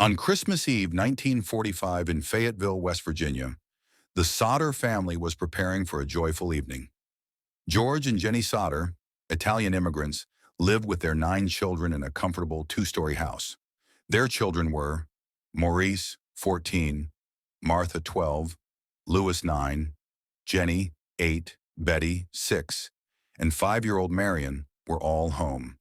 On Christmas Eve, 1945, in Fayetteville, West Virginia, the Sodder family was preparing for a joyful evening. George and Jennie Sodder, Italian immigrants, lived with their 9 children in a comfortable two-story house. Their children were Maurice, 14, Martha, 12, Louis, 9, Jennie, 8, Betty, 6, and 5-year-old Marian were all home.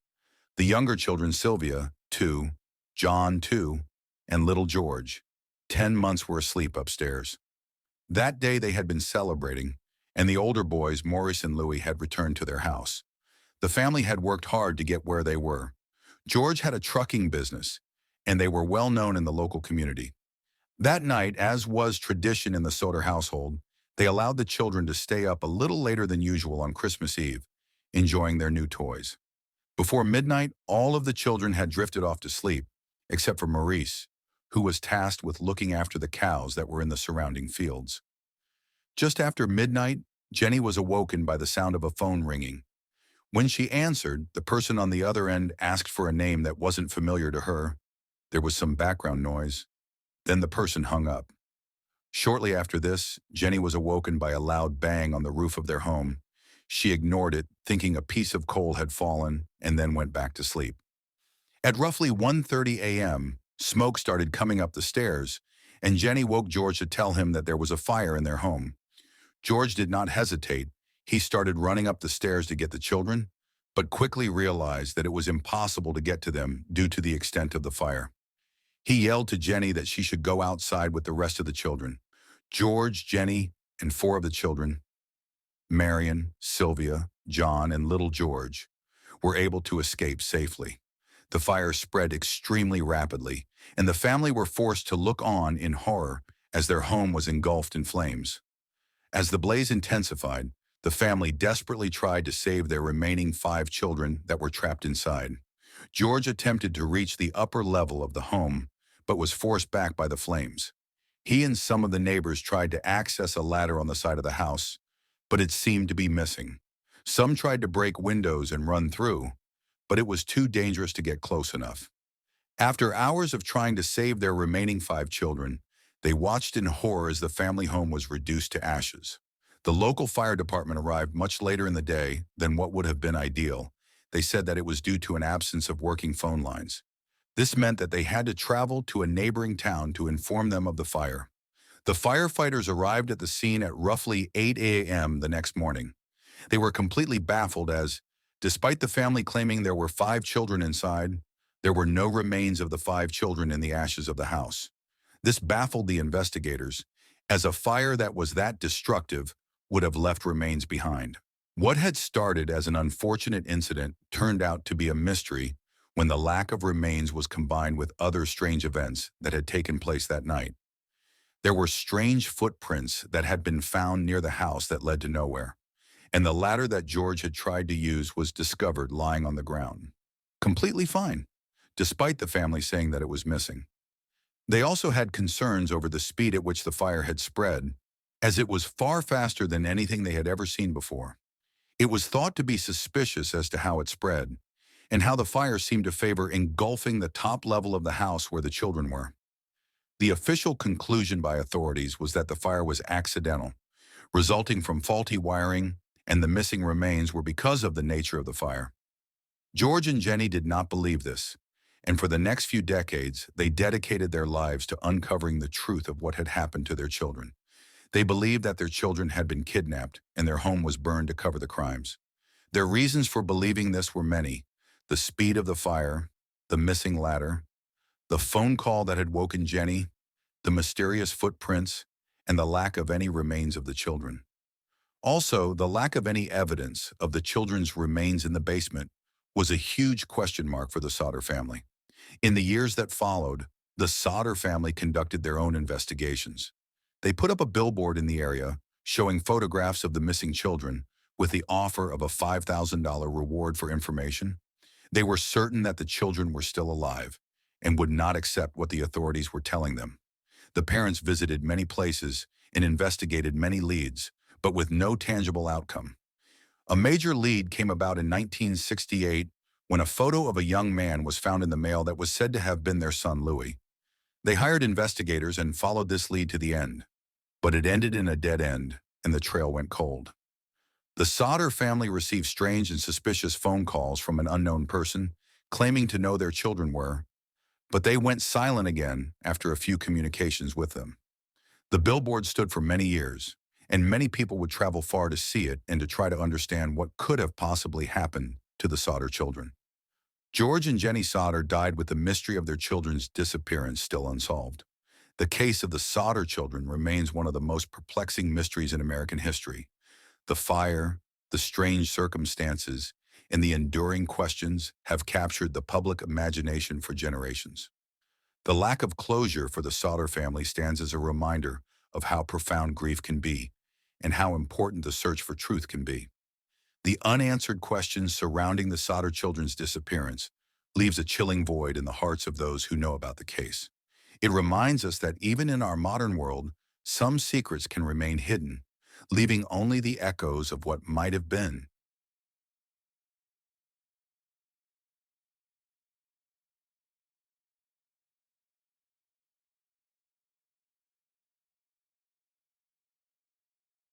The younger children, Sylvia, 2, John, 2, and little George, 10 months, were asleep upstairs. That day they had been celebrating, and the older boys, Maurice and Louis, had returned to their house. The family had worked hard to get where they were. George had a trucking business, and they were well known in the local community. That night, as was tradition in the Sodder household, they allowed the children to stay up a little later than usual on Christmas Eve, enjoying their new toys. Before midnight, all of the children had drifted off to sleep, except for Maurice, who was tasked with looking after the cows that were in the surrounding fields. Just after midnight, Jennie was awoken by the sound of a phone ringing. When she answered, the person on the other end asked for a name that wasn't familiar to her. There was some background noise. Then the person hung up. Shortly after this, Jennie was awoken by a loud bang on the roof of their home. She ignored it, thinking a piece of coal had fallen, and then went back to sleep. At roughly 1:30 a.m., smoke started coming up the stairs, and Jennie woke George to tell him that there was a fire in their home. George did not hesitate. He started running up the stairs to get the children, but quickly realized that it was impossible to get to them due to the extent of the fire. He yelled to Jennie that she should go outside with the rest of the children. George, Jennie, and 4 of the children, Marian, Sylvia, John, and little George, were able to escape safely. The fire spread extremely rapidly, and the family were forced to look on in horror as their home was engulfed in flames. As the blaze intensified, the family desperately tried to save their remaining 5 children that were trapped inside. George attempted to reach the upper level of the home, but was forced back by the flames. He and some of the neighbors tried to access a ladder on the side of the house, but it seemed to be missing. Some tried to break windows and run through, but it was too dangerous to get close enough. After hours of trying to save their remaining 5 children, they watched in horror as the family home was reduced to ashes. The local fire department arrived much later in the day than what would have been ideal. They said that it was due to an absence of working phone lines. This meant that they had to travel to a neighboring town to inform them of the fire. The firefighters arrived at the scene at roughly 8 a.m. the next morning. They were completely baffled as, despite the family claiming there were 5 children inside, there were no remains of the 5 children in the ashes of the house. This baffled the investigators, as a fire that was that destructive would have left remains behind. What had started as an unfortunate incident turned out to be a mystery when the lack of remains was combined with other strange events that had taken place that night. There were strange footprints that had been found near the house that led to nowhere, and the ladder that George had tried to use was discovered lying on the ground. Completely fine, despite the family saying that it was missing. They also had concerns over the speed at which the fire had spread, as it was far faster than anything they had ever seen before. It was thought to be suspicious as to how it spread, and how the fire seemed to favor engulfing the top level of the house where the children were. The official conclusion by authorities was that the fire was accidental, resulting from faulty wiring, and the missing remains were because of the nature of the fire. George and Jennie did not believe this, and for the next few decades, they dedicated their lives to uncovering the truth of what had happened to their children. They believed that their children had been kidnapped and their home was burned to cover the crimes. Their reasons for believing this were many: the speed of the fire, the missing ladder, the phone call that had woken Jennie, the mysterious footprints, and the lack of any remains of the children. Also, the lack of any evidence of the children's remains in the basement was a huge question mark for the Sodder family. In the years that followed, the Sodder family conducted their own investigations. They put up a billboard in the area showing photographs of the missing children with the offer of a $5,000 reward for information. They were certain that the children were still alive and would not accept what the authorities were telling them. The parents visited many places and investigated many leads, but with no tangible outcome. A major lead came about in 1968 when a photo of a young man was found in the mail that was said to have been their son Louis. They hired investigators and followed this lead to the end, but it ended in a dead end, and the trail went cold. The Sodder family received strange and suspicious phone calls from an unknown person, claiming to know their children were, but they went silent again after a few communications with them. The billboard stood for many years, and many people would travel far to see it and to try to understand what could have possibly happened to the Sodder children. George and Jennie Sodder died with the mystery of their children's disappearance still unsolved. The case of the Sodder children remains one of the most perplexing mysteries in American history. The fire, the strange circumstances, and the enduring questions have captured the public imagination for generations. The lack of closure for the Sodder family stands as a reminder of how profound grief can be and how important the search for truth can be. The unanswered questions surrounding the Sodder children's disappearance leaves a chilling void in the hearts of those who know about the case. It reminds us that even in our modern world, some secrets can remain hidden, leaving only the echoes of what might have been.